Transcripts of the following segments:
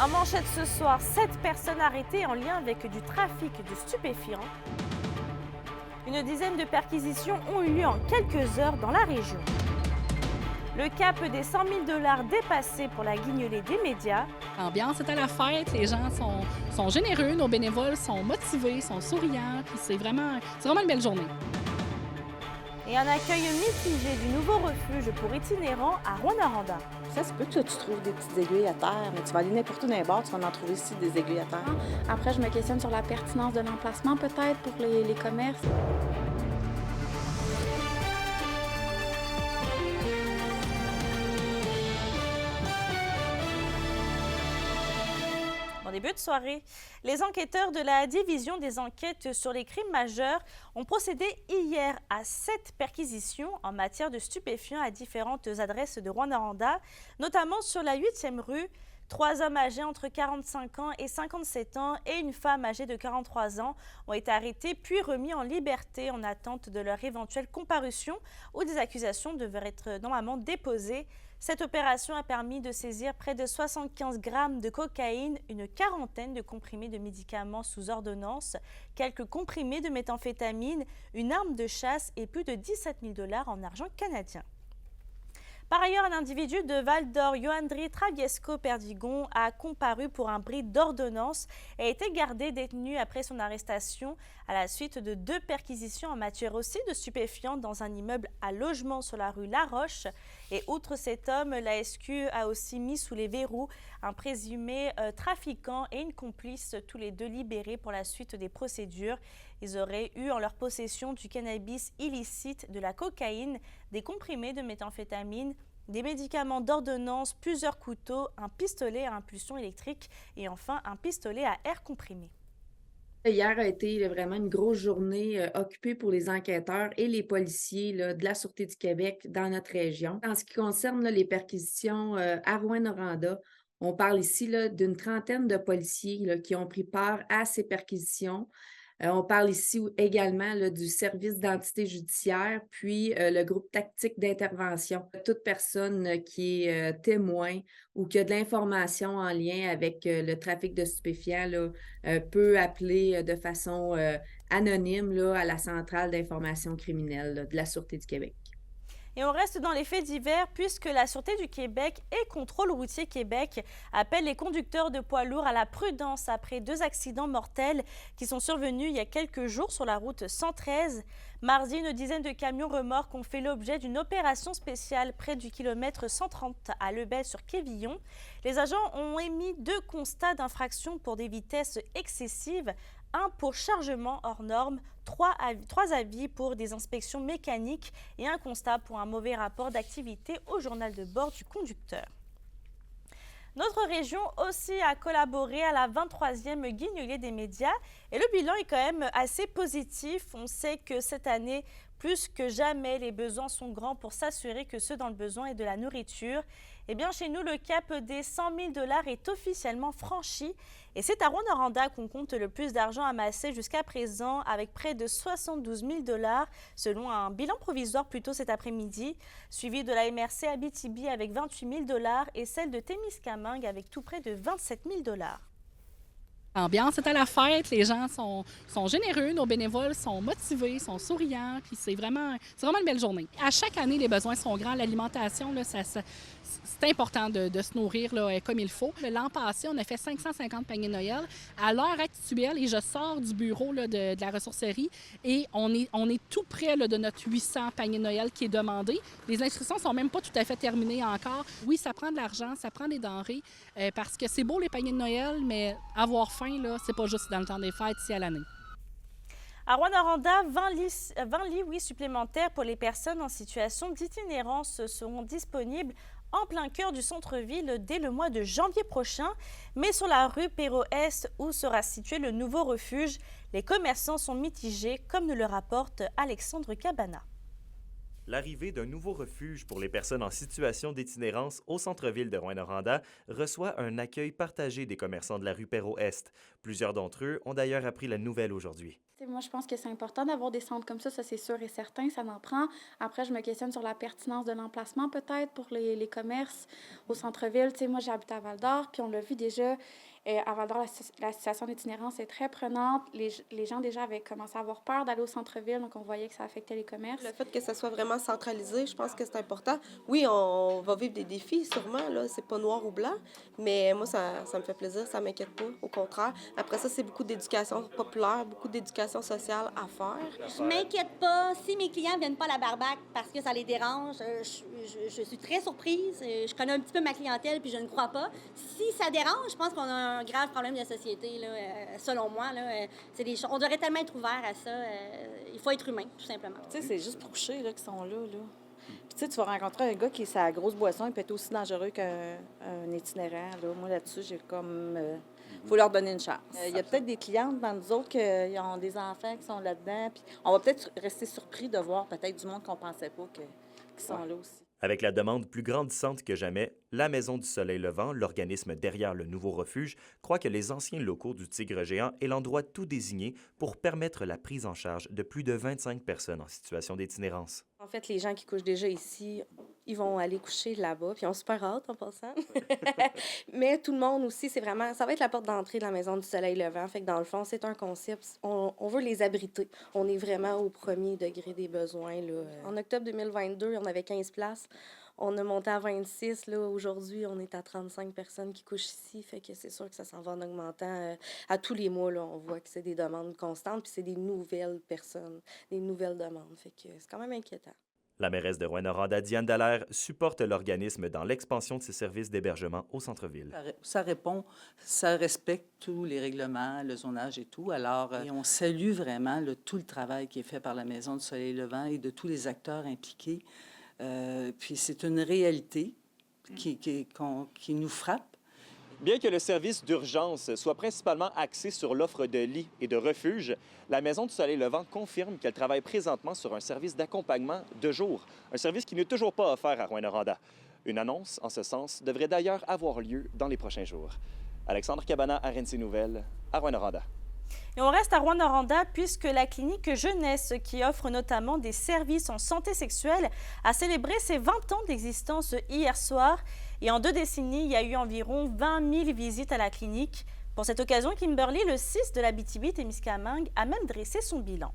En manchette ce soir, 7 personnes arrêtées en lien avec du trafic de stupéfiants. Une dizaine de perquisitions ont eu lieu en quelques heures dans la région. Le cap des 100 000 $ dépassé pour la guignolée des médias. L'ambiance est à la fête, les gens sont généreux, nos bénévoles sont motivés, sont souriants, puis c'est vraiment une belle journée. Et un accueil mitigé du nouveau refuge pour itinérants à Rouyn-Noranda. Ça se peut que tu trouves des petites aiguilles à terre, mais tu vas aller n'importe où dans les bars, tu vas en trouver ici des aiguilles à terre. Après, je me questionne sur la pertinence de l'emplacement, peut-être, pour les commerces. En début de soirée, les enquêteurs de la division des enquêtes sur les crimes majeurs ont procédé hier à 7 perquisitions en matière de stupéfiants à différentes adresses de Rouyn-Noranda, notamment sur la 8e rue. 3 hommes âgés entre 45 ans et 57 ans et une femme âgée de 43 ans ont été arrêtés puis remis en liberté en attente de leur éventuelle comparution où des accusations devraient être normalement déposées. Cette opération a permis de saisir près de 75 grammes de cocaïne, une quarantaine de comprimés de médicaments sous ordonnance, quelques comprimés de méthamphétamine, une arme de chasse et plus de 17 000 $ en argent canadien. Par ailleurs, un individu de Val-d'Or, Yoandri Traviesco Perdigon, a comparu pour un bris d'ordonnance et a été gardé détenu après son arrestation à la suite de 2 perquisitions en matière aussi de stupéfiants dans un immeuble à logement sur la rue La Roche. Et outre cet homme, la SQ a aussi mis sous les verrous un présumé trafiquant et une complice, tous les 2 libérés pour la suite des procédures. Ils auraient eu en leur possession du cannabis illicite, de la cocaïne, des comprimés de méthamphétamine, des médicaments d'ordonnance, plusieurs couteaux, un pistolet à impulsion électrique et enfin un pistolet à air comprimé. Hier a été vraiment une grosse journée occupée pour les enquêteurs et les policiers là, de la Sûreté du Québec dans notre région. En ce qui concerne là, les perquisitions à Rouyn-Noranda, on parle ici là, d'une trentaine de policiers là, qui ont pris part à ces perquisitions. On parle ici également là, du service d'identité judiciaire, puis le groupe tactique d'intervention. Toute personne qui est témoin ou qui a de l'information en lien avec le trafic de stupéfiants là, peut appeler de façon anonyme là, à la centrale d'information criminelle là, de la Sûreté du Québec. Et on reste dans les faits divers puisque la Sûreté du Québec et Contrôle routier Québec appellent les conducteurs de poids lourds à la prudence après 2 accidents mortels qui sont survenus il y a quelques jours sur la route 113. Mardi, une dizaine de camions remorques ont fait l'objet d'une opération spéciale près du kilomètre 130 à Lebel-sur-Quévillon. Les agents ont émis 2 constats d'infraction pour des vitesses excessives, 1 pour chargement hors norme, 3 avis pour des inspections mécaniques et un constat pour un mauvais rapport d'activité au journal de bord du conducteur. Notre région aussi a collaboré à la 23e guignolée des médias et le bilan est quand même assez positif. On sait que cette année, plus que jamais, les besoins sont grands pour s'assurer que ceux dans le besoin aient de la nourriture. Eh bien, chez nous, le cap des 100 000 $ est officiellement franchi. Et c'est à Rouyn-Noranda qu'on compte le plus d'argent amassé jusqu'à présent, avec près de 72 000 $, selon un bilan provisoire plus tôt cet après-midi, suivi de la MRC Abitibi avec 28 000 $ et celle de Témiscamingue avec tout près de 27 000 $. L'ambiance est à la fête, les gens sont généreux, nos bénévoles sont motivés, sont souriants, puis c'est vraiment une belle journée. À chaque année, les besoins sont grands. L'alimentation, là, c'est important de se nourrir là, comme il faut. L'an passé, on a fait 550 paniers de Noël. À l'heure actuelle, et je sors du bureau là, de la ressourcerie, et on est tout près là, de notre 800 paniers de Noël qui est demandé. Les inscriptions sont même pas tout à fait terminées encore. Oui, ça prend de l'argent, ça prend des denrées, parce que c'est beau les paniers de Noël, mais avoir faim, là, c'est pas juste dans le temps des fêtes, c'est à l'année. À Rouyn-Noranda, 20 lits supplémentaires pour les personnes en situation d'itinérance seront disponibles en plein cœur du centre-ville dès le mois de janvier prochain. Mais sur la rue Perrault-Est, où sera situé le nouveau refuge, les commerçants sont mitigés, comme nous le rapporte Alexandre Cabana. L'arrivée d'un nouveau refuge pour les personnes en situation d'itinérance au centre-ville de Rouyn-Noranda reçoit un accueil partagé des commerçants de la rue Perrault-Est. Plusieurs d'entre eux ont d'ailleurs appris la nouvelle aujourd'hui. Moi, je pense que c'est important d'avoir des centres comme ça c'est sûr et certain, ça en prend. Après, je me questionne sur la pertinence de l'emplacement peut-être pour les commerces au centre-ville. Moi, j'habite à Val-d'Or, puis on l'a vu déjà, à Val-d'Or, la situation d'itinérance est très prenante. Les gens déjà avaient commencé à avoir peur d'aller au centre-ville, donc on voyait que ça affectait les commerces. Le fait que ça soit vraiment centralisé, je pense que c'est important. Oui, on va vivre des défis, sûrement, là, c'est pas noir ou blanc, mais moi, ça me fait plaisir, ça m'inquiète pas, au contraire. Après ça, c'est beaucoup d'éducation populaire, beaucoup d'éducation sociale à faire. Je m'inquiète pas. Si mes clients viennent pas à la barbaque parce que ça les dérange, je suis très surprise. Je connais un petit peu ma clientèle, puis je ne crois pas. Si ça dérange, je pense qu'on a un grave problème de société, là, selon moi. Là, c'est des choses. On devrait tellement être ouvert à ça. Il faut être humain, tout simplement. Tu sais, c'est juste pour coucher là, qui sont là. Puis tu sais, tu vas rencontrer un gars qui est sa grosse boisson, il peut être aussi dangereux qu'un itinérant. Là. Moi, là-dessus, j'ai comme... faut leur donner une chance. Il y a peut-être des clientes dans nous autres qui ont des enfants qui sont là-dedans. Puis on va peut-être rester surpris de voir peut-être du monde qu'on pensait pas qui sont là aussi. Avec la demande plus grandissante que jamais, la Maison du Soleil Levant, l'organisme derrière le nouveau refuge, croit que les anciens locaux du Tigre Géant est l'endroit tout désigné pour permettre la prise en charge de plus de 25 personnes en situation d'itinérance. En fait, les gens qui couchent déjà ici, ils vont aller coucher là-bas, puis ils ont super hâte en passant. Mais tout le monde aussi, ça va être la porte d'entrée de la Maison du Soleil Levant. Fait que dans le fond, c'est un concept. On veut les abriter. On est vraiment au premier degré des besoins, là. En octobre 2022, on avait 15 places. On a monté à 26. Là. Aujourd'hui, on est à 35 personnes qui couchent ici. Fait que c'est sûr que ça s'en va en augmentant. À tous les mois, là, on voit que c'est des demandes constantes, puis c'est des nouvelles personnes, des nouvelles demandes. Fait que c'est quand même inquiétant. La mairesse de Rouyn-Noranda, Diane Dallaire, supporte l'organisme dans l'expansion de ses services d'hébergement au centre-ville. Ça respecte tous les règlements, le zonage et tout. Alors, et on salue vraiment tout le travail qui est fait par la Maison du Soleil Levant et de tous les acteurs impliqués. Puis c'est une réalité qui nous frappe. Bien que le service d'urgence soit principalement axé sur l'offre de lits et de refuges, la Maison du Soleil Levant confirme qu'elle travaille présentement sur un service d'accompagnement de jour, un service qui n'est toujours pas offert à Rouyn-Noranda. Une annonce en ce sens devrait d'ailleurs avoir lieu dans les prochains jours. Alexandre Cabana, RNC Nouvelles, à Rouyn-Noranda. Et on reste à Rouyn-Noranda puisque la clinique Jeunesse, qui offre notamment des services en santé sexuelle, a célébré ses 20 ans d'existence hier soir. Et en 2 décennies, il y a eu environ 20 000 visites à la clinique. Pour cette occasion, Kimberly, le 6 de l'Abitibi-Témiscamingue, a même dressé son bilan.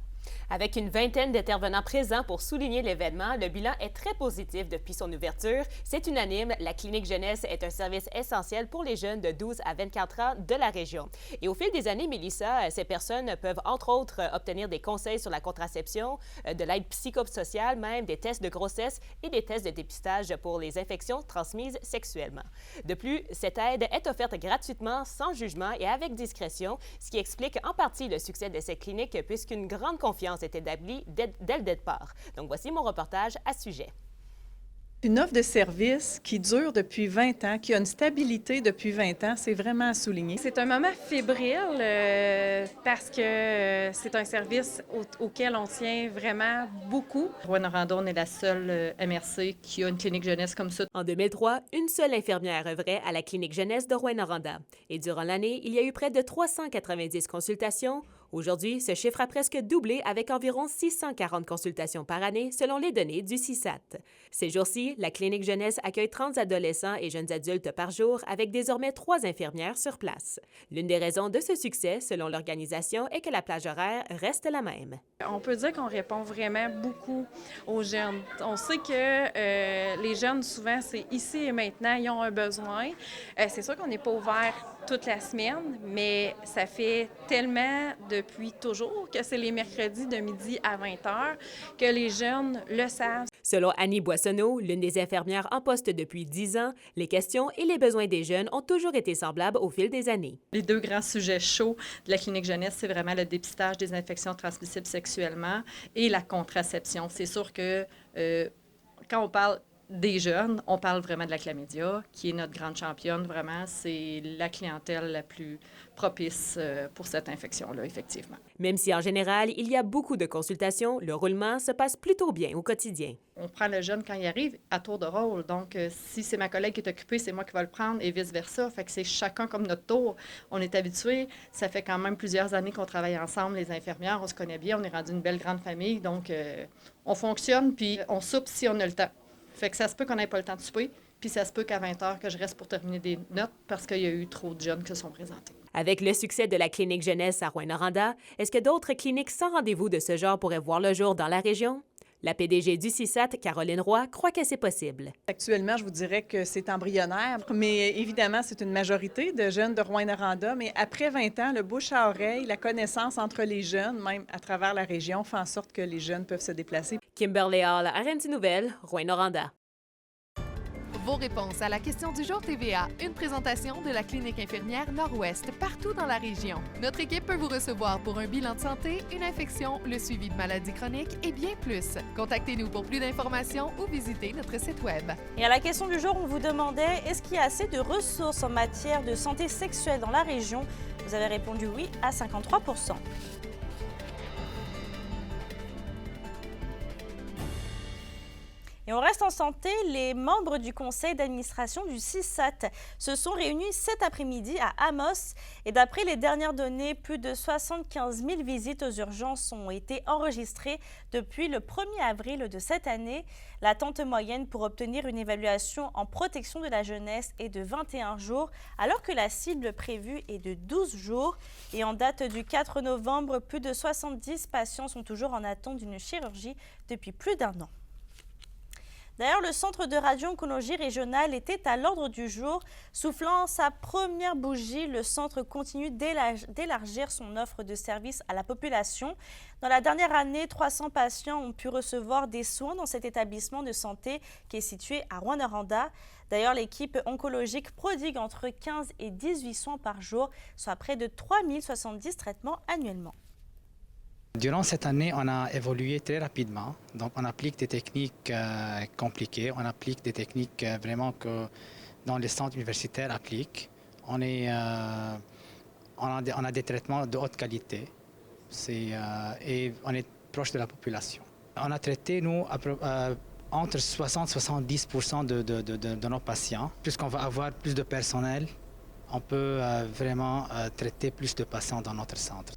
Avec une vingtaine d'intervenants présents pour souligner l'événement, le bilan est très positif depuis son ouverture. C'est unanime, la clinique jeunesse est un service essentiel pour les jeunes de 12 à 24 ans de la région. Et au fil des années, Mélissa, ces personnes peuvent entre autres obtenir des conseils sur la contraception, de l'aide psychosociale, même des tests de grossesse et des tests de dépistage pour les infections transmises sexuellement. De plus, cette aide est offerte gratuitement, sans jugement et avec discrétion, ce qui explique en partie le succès de cette clinique puisqu'une grande confiance est établie dès le départ. Donc, voici mon reportage à ce sujet. Une offre de service qui dure depuis 20 ans, qui a une stabilité depuis 20 ans, c'est vraiment à souligner. C'est un moment fébrile parce que c'est un service auquel on tient vraiment beaucoup. Rouyn-Noranda, on est la seule MRC qui a une clinique jeunesse comme ça. En 2003, une seule infirmière œuvrait à la clinique jeunesse de Rouyn-Noranda. Et durant l'année, il y a eu près de 390 consultations. Aujourd'hui, ce chiffre a presque doublé avec environ 640 consultations par année selon les données du CISAT. Ces jours-ci, la clinique jeunesse accueille 30 adolescents et jeunes adultes par jour avec désormais 3 infirmières sur place. L'une des raisons de ce succès, selon l'organisation, est que la plage horaire reste la même. On peut dire qu'on répond vraiment beaucoup aux jeunes. On sait que les jeunes, souvent, c'est ici et maintenant, ils ont un besoin. C'est sûr qu'on n'est pas ouvert toute la semaine, mais ça fait tellement depuis toujours que c'est les mercredis de midi à 20h que les jeunes le savent. Selon Annie Boissonneau, l'une des infirmières en poste depuis 10 ans, les questions et les besoins des jeunes ont toujours été semblables au fil des années. Les 2 grands sujets chauds de la clinique jeunesse, c'est vraiment le dépistage des infections transmissibles sexuellement et la contraception. C'est sûr que quand on parle des jeunes, on parle vraiment de la chlamydia, qui est notre grande championne, vraiment. C'est la clientèle la plus propice pour cette infection-là, effectivement. Même si en général, il y a beaucoup de consultations, le roulement se passe plutôt bien au quotidien. On prend le jeune quand il arrive à tour de rôle. Donc, si c'est ma collègue qui est occupée, c'est moi qui vais le prendre et vice-versa. Fait que c'est chacun comme notre tour. On est habitués. Ça fait quand même plusieurs années qu'on travaille ensemble, les infirmières. On se connaît bien. On est rendu une belle grande famille. Donc, on fonctionne puis on soupe si on a le temps. Fait que ça se peut qu'on n'ait pas le temps de souper, puis ça se peut qu'à 20 h que je reste pour terminer des notes parce qu'il y a eu trop de jeunes qui se sont présentés. Avec le succès de la clinique jeunesse à Rouyn-Noranda, est-ce que d'autres cliniques sans rendez-vous de ce genre pourraient voir le jour dans la région? La PDG du CISAT, Caroline Roy, croit que c'est possible. Actuellement, je vous dirais que c'est embryonnaire, mais évidemment, c'est une majorité de jeunes de Rouyn-Noranda. Mais après 20 ans, le bouche à oreille, la connaissance entre les jeunes, même à travers la région, fait en sorte que les jeunes peuvent se déplacer. Kimberly Hall, RNC Nouvelles, Rouyn-Noranda. Vos réponses à la question du jour TVA, une présentation de la clinique infirmière Nord-Ouest partout dans la région. Notre équipe peut vous recevoir pour un bilan de santé, une infection, le suivi de maladies chroniques et bien plus. Contactez-nous pour plus d'informations ou visitez notre site web. Et à la question du jour, on vous demandait est-ce qu'il y a assez de ressources en matière de santé sexuelle dans la région? Vous avez répondu oui à 53%. Et on reste en santé, les membres du conseil d'administration du CISAT se sont réunis cet après-midi à Amos. Et d'après les dernières données, plus de 75 000 visites aux urgences ont été enregistrées depuis le 1er avril de cette année. L'attente moyenne pour obtenir une évaluation en protection de la jeunesse est de 21 jours, alors que la cible prévue est de 12 jours. Et en date du 4 novembre, plus de 70 patients sont toujours en attente d'une chirurgie depuis plus d'1 an. D'ailleurs, le centre de radio-oncologie régional était à l'ordre du jour. Soufflant sa première bougie, le centre continue d'élargir son offre de services à la population. Dans la dernière année, 300 patients ont pu recevoir des soins dans cet établissement de santé qui est situé à Rouyn-Noranda. D'ailleurs, l'équipe oncologique prodigue entre 15 et 18 soins par jour, soit près de 3070 traitements annuellement. Durant cette année, on a évolué très rapidement. Donc, on applique des techniques compliquées. On applique des techniques vraiment que dans les centres universitaires appliquent. On a des traitements de haute qualité et on est proche de la population. On a traité, nous, entre 60 et 70% de nos patients. Puisqu'on va avoir plus de personnel, on peut vraiment traiter plus de patients dans notre centre.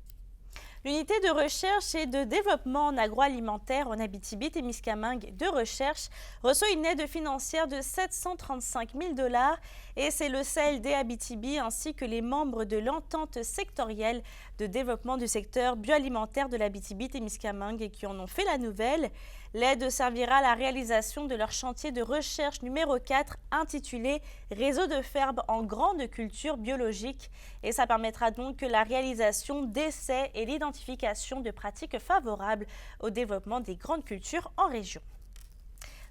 L'unité de recherche et de développement en agroalimentaire en Abitibi-Témiscamingue de recherche reçoit une aide financière de 735 000 $ et c'est le CLD Abitibi ainsi que les membres de l'entente sectorielle de développement du secteur bioalimentaire de l'Abitibi-Témiscamingue qui en ont fait la nouvelle. L'aide servira à la réalisation de leur chantier de recherche numéro 4 intitulé « Réseau de fermes en grande culture biologique » et ça permettra donc la réalisation d'essais et l'identification de pratiques favorables au développement des grandes cultures en région.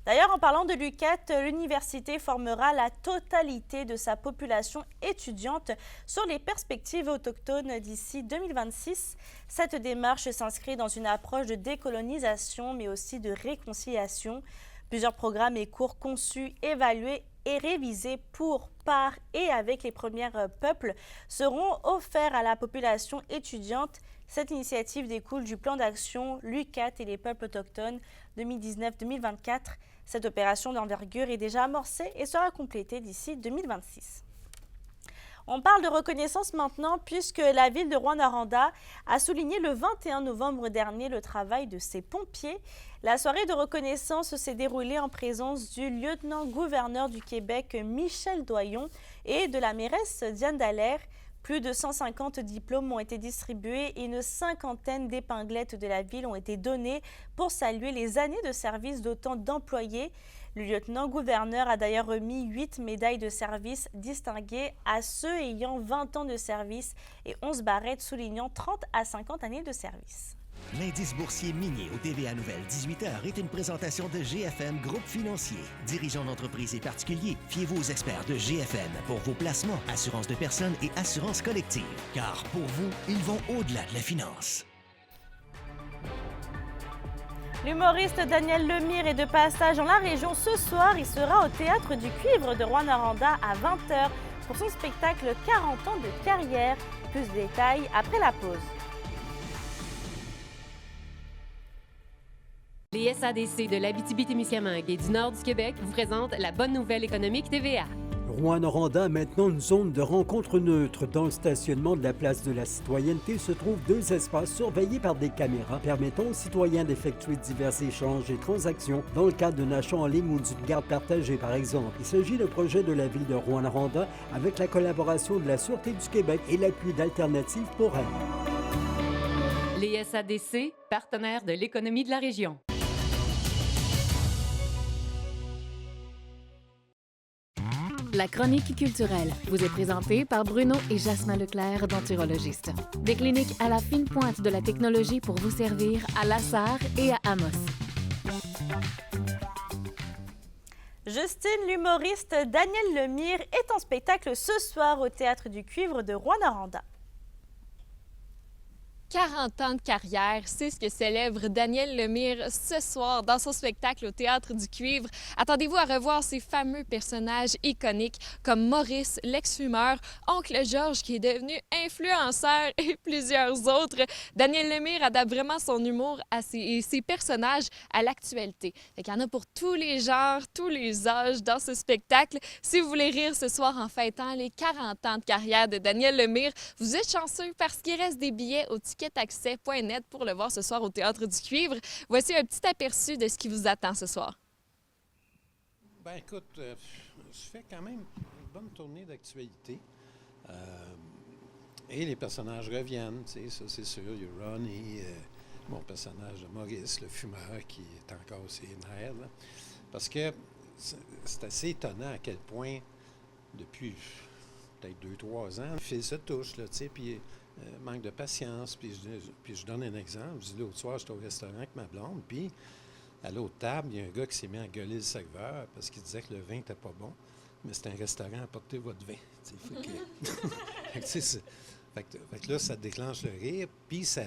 D'ailleurs, en parlant de l'UQAT, l'université formera la totalité de sa population étudiante sur les perspectives autochtones d'ici 2026. Cette démarche s'inscrit dans une approche de décolonisation, mais aussi de réconciliation. Plusieurs programmes et cours conçus, évalués et révisés pour, par et avec les premiers peuples seront offerts à la population étudiante. Cette initiative découle du plan d'action l'UQAT et les peuples autochtones 2019-2024. Cette opération d'envergure est déjà amorcée et sera complétée d'ici 2026. On parle de reconnaissance maintenant puisque la ville de Rouyn-Noranda a souligné le 21 novembre dernier le travail de ses pompiers. La soirée de reconnaissance s'est déroulée en présence du lieutenant-gouverneur du Québec Michel Doyon et de la mairesse Diane Dallaire. Plus de 150 diplômes ont été distribués et une cinquantaine d'épinglettes de la ville ont été données pour saluer les années de service d'autant d'employés. Le lieutenant-gouverneur a d'ailleurs remis 8 médailles de service distinguées à ceux ayant 20 ans de service et 11 barrettes soulignant 30 à 50 années de service. L'indice boursier minier au TVA Nouvelle 18h est une présentation de GFM Groupe Financier. Dirigeants d'entreprises et particuliers, fiez-vous aux experts de GFM pour vos placements, assurances de personnes et assurances collectives. Car pour vous, ils vont au-delà de la finance. L'humoriste Daniel Lemire est de passage dans la région ce soir. Il sera au Théâtre du Cuivre de Rouyn-Noranda à 20h pour son spectacle 40 ans de carrière. Plus de détails après la pause. Les SADC de l'Abitibi-Témiscamingue et du nord du Québec vous présentent la bonne nouvelle économique TVA. Rouyn-Noranda a maintenant une zone de rencontre neutre. Dans le stationnement de la place de la Citoyenneté se trouvent 2 espaces surveillés par des caméras permettant aux citoyens d'effectuer divers échanges et transactions dans le cadre d'un achat en ligne ou d'une garde partagée, par exemple. Il s'agit d'un projet de la ville de Rouyn-Noranda avec la collaboration de la Sûreté du Québec et l'appui d'Alternatives pour elle. Les SADC, partenaires de l'économie de la région. La chronique culturelle vous est présentée par Bruno et Jasmin Leclerc, denturologistes. Des cliniques à la fine pointe de la technologie pour vous servir à La Sarre et à Amos. Justine, l'humoriste Daniel Lemire est en spectacle ce soir au Théâtre du Cuivre de Rouyn-Noranda. 40 ans de carrière, c'est ce que célèbre Daniel Lemire ce soir dans son spectacle au Théâtre du Cuivre. Attendez-vous à revoir ces fameux personnages iconiques comme Maurice, l'ex-fumeur, Oncle Georges qui est devenu influenceur et plusieurs autres. Daniel Lemire adapte vraiment son humour à ses personnages à l'actualité. Il y en a pour tous les genres, tous les âges dans ce spectacle. Si vous voulez rire ce soir en fêtant les 40 ans de carrière de Daniel Lemire, vous êtes chanceux parce qu'il reste des billets au ticketaccès.net pour le voir ce soir au Théâtre du Cuivre. Voici un petit aperçu de ce qui vous attend ce soir. Ben écoute, je fais quand même une bonne tournée d'actualité. Et les personnages reviennent, tu sais, ça c'est sûr. Il y a Ronnie, mon personnage de Maurice, le fumeur, qui est encore ses nerfs. Là. Parce que c'est assez étonnant à quel point, depuis peut-être 2-3 ans, le fil se touche, là, tu sais, puis manque de patience. Puis je donne un exemple. Je dis, l'autre soir, j'étais au restaurant avec ma blonde, puis à l'autre table, il y a un gars qui s'est mis à gueuler le serveur parce qu'il disait que le vin n'était pas bon, mais c'était un restaurant, apportez votre vin. Fait que là, ça déclenche le rire, puis ça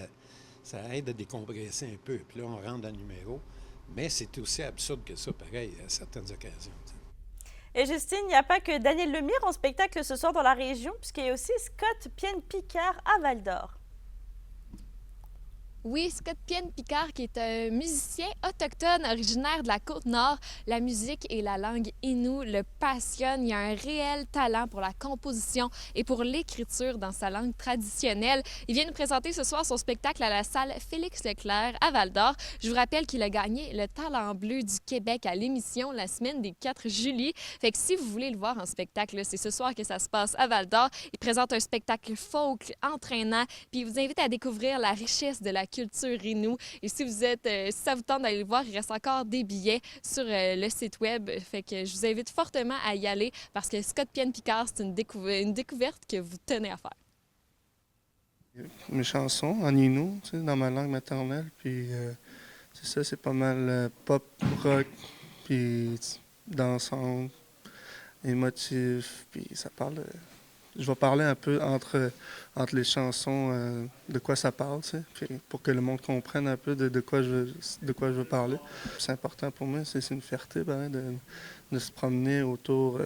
aide à décompresser un peu. Puis là, on rentre dans le numéro, mais c'est aussi absurde que ça, pareil, à certaines occasions. T'sais. Et Justine, il n'y a pas que Daniel Lemire en spectacle ce soir dans la région, puisqu'il y a aussi Scott Pienne-Picard à Val-d'Or. Oui, Scott Pienne-Picard, qui est un musicien autochtone originaire de la Côte-Nord. La musique et la langue Innu le passionnent. Il a un réel talent pour la composition et pour l'écriture dans sa langue traditionnelle. Il vient nous présenter ce soir son spectacle à la salle Félix Leclerc à Val-d'Or. Je vous rappelle qu'il a gagné le Talent bleu du Québec à l'émission la semaine des 4 juillet. Fait que si vous voulez le voir en spectacle, c'est ce soir que ça se passe à Val-d'Or. Il présente un spectacle folk entraînant, puis il vous invite à découvrir la richesse de la culture Innu. Et si ça vous tente d'aller le voir, il reste encore des billets sur le site web. Fait que je vous invite fortement à y aller parce que Scott Pienne-Picard, c'est une découverte que vous tenez à faire. Mes chansons en Innu, tu sais, dans ma langue maternelle, puis c'est ça, c'est pas mal pop, rock, puis dansant, émotif, puis ça parle... Je vais parler un peu entre les chansons de quoi ça parle, tu sais, puis pour que le monde comprenne un peu de quoi je veux parler. C'est important pour moi, c'est une fierté de se promener autour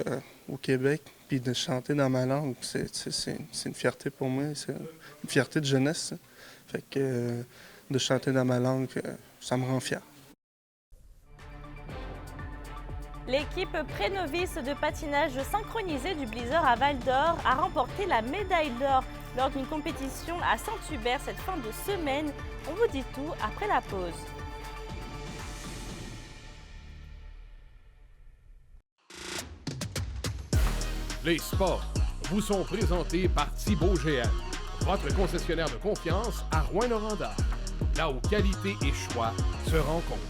au Québec puis de chanter dans ma langue. C'est une fierté pour moi, c'est une fierté de jeunesse. Ça. Fait que de chanter dans ma langue, ça me rend fier. L'équipe pré-novice de patinage synchronisé du Blizzard à Val-d'Or a remporté la médaille d'or lors d'une compétition à Saint-Hubert cette fin de semaine. On vous dit tout après la pause. Les sports vous sont présentés par Thibaut GM, votre concessionnaire de confiance à Rouyn-Noranda, là où qualité et choix se rencontrent.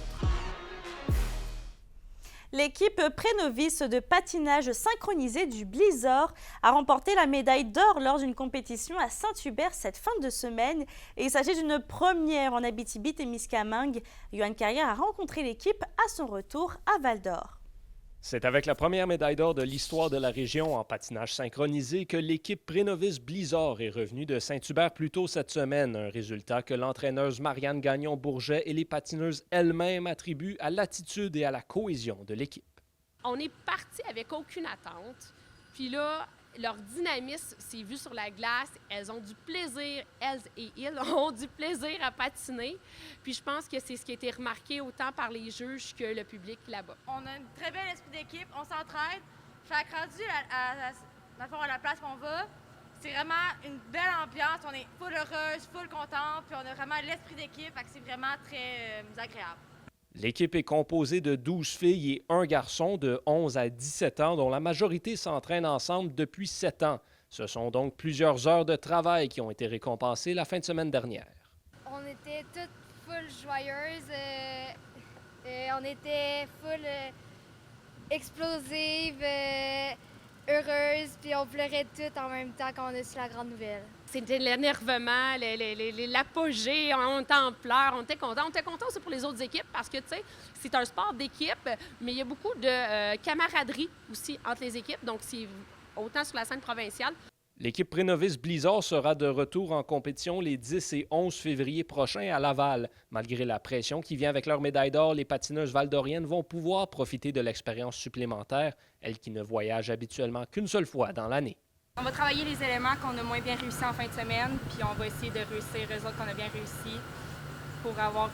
L'équipe pré-novice de patinage synchronisé du Blizzard a remporté la médaille d'or lors d'une compétition à Saint-Hubert cette fin de semaine. Et il s'agit d'une première en Abitibi-Témiscamingue. Yoann Carrière a rencontré l'équipe à son retour à Val-d'Or. C'est avec la première médaille d'or de l'histoire de la région en patinage synchronisé que l'équipe Prénovis Blizzard est revenue de Saint-Hubert plus tôt cette semaine, un résultat que l'entraîneuse Marianne Gagnon-Bourget et les patineuses elles-mêmes attribuent à l'attitude et à la cohésion de l'équipe. On est parti avec aucune attente, puis là, leur dynamisme s'est vu sur la glace. Elles ont du plaisir, elles et ils ont du plaisir à patiner. Puis je pense que c'est ce qui a été remarqué autant par les juges que le public là-bas. On a un très bel esprit d'équipe, on s'entraide. Fait que rendu à la place qu'on va, c'est vraiment une belle ambiance. On est full heureuse, full contente, puis on a vraiment l'esprit d'équipe. Fait que c'est vraiment très agréable. L'équipe est composée de 12 filles et un garçon de 11 à 17 ans, dont la majorité s'entraîne ensemble depuis 7 ans. Ce sont donc plusieurs heures de travail qui ont été récompensées la fin de semaine dernière. On était toutes full joyeuses, on était full explosives, heureuses, puis on pleurait toutes en même temps quand on a su la grande nouvelle. C'était l'énervement, l'apogée, on était en pleurs, on était contents. On était contents aussi pour les autres équipes parce que, tu sais, c'est un sport d'équipe, mais il y a beaucoup de camaraderie aussi entre les équipes, donc c'est autant sur la scène provinciale. L'équipe Prénovis Blizzard sera de retour en compétition les 10 et 11 février prochains à Laval. Malgré la pression qui vient avec leur médaille d'or, les patineuses valdoriennes vont pouvoir profiter de l'expérience supplémentaire, elles qui ne voyagent habituellement qu'une seule fois dans l'année. On va travailler les éléments qu'on a moins bien réussi en fin de semaine, puis on va essayer de réussir eux autres qu'on a bien réussi pour avoir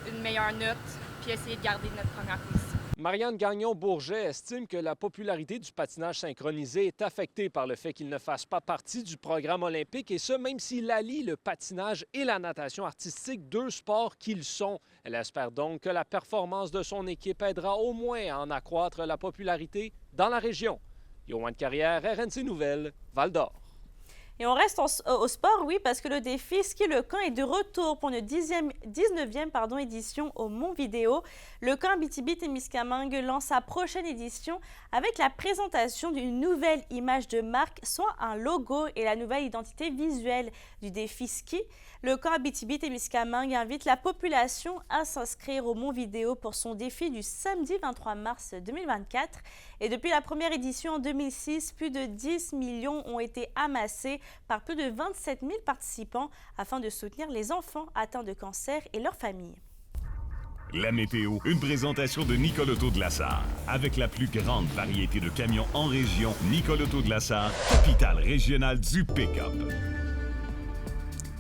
une meilleure note, puis essayer de garder notre première position. Marianne Gagnon-Bourget estime que la popularité du patinage synchronisé est affectée par le fait qu'il ne fasse pas partie du programme olympique, et ce, même s'il allie le patinage et la natation artistique, deux sports qu'ils sont. Elle espère donc que la performance de son équipe aidera au moins à en accroître la popularité dans la région. Yoann Carrière, RNC Nouvelles, Val-d'Or. Et on reste au sport, oui, parce que le défi Ski Le Camp est de retour pour une 19e édition au Mont-Vidéo. Le camp Abitibi-Témiscamingue lance sa prochaine édition avec la présentation d'une nouvelle image de marque, soit un logo et la nouvelle identité visuelle du défi ski. Le camp Abitibi-Témiscamingue invite la population à s'inscrire au Mont-Vidéo pour son défi du samedi 23 mars 2024. Et depuis la première édition en 2006, plus de 10 millions ont été amassés par plus de 27 000 participants afin de soutenir les enfants atteints de cancer et leurs familles. La météo, une présentation de Nicole Auto de la Sarre. Avec la plus grande variété de camions en région, Nicole Auto de la Sarre, capitale régionale du pick-up.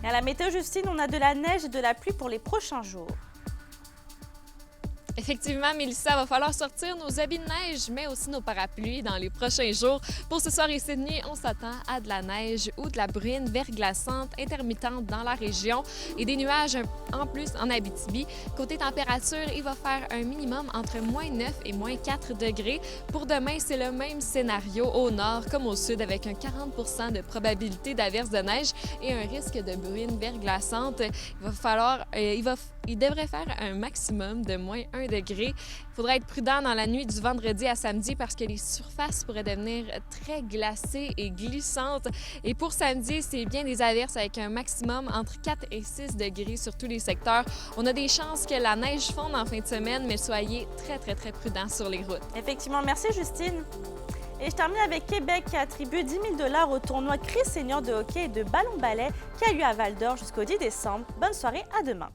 Et à la météo, Justine, on a de la neige et de la pluie pour les prochains jours. Effectivement, Mélissa, va falloir sortir nos habits de neige, mais aussi nos parapluies dans les prochains jours. Pour ce soir et cette nuit, on s'attend à de la neige ou de la bruine verglaçante intermittente dans la région et des nuages en plus en Abitibi. Côté température, il va faire un minimum entre moins 9 et moins 4 degrés. Pour demain, c'est le même scénario au nord comme au sud avec un 40 % de probabilité d'averse de neige et un risque de bruine verglaçante. Il devrait faire un maximum de moins 1 degré. Il faudra être prudent dans la nuit du vendredi à samedi parce que les surfaces pourraient devenir très glacées et glissantes. Et pour samedi, c'est bien des averses avec un maximum entre 4 et 6 degrés sur tous les secteurs. On a des chances que la neige fonde en fin de semaine, mais soyez très prudents sur les routes. Effectivement. Merci, Justine. Et je termine avec Québec qui attribue 10 000 $ au tournoi Chris Senior de hockey et de ballon-ballet qui a lieu à Val-d'Or jusqu'au 10 décembre. Bonne soirée, à demain.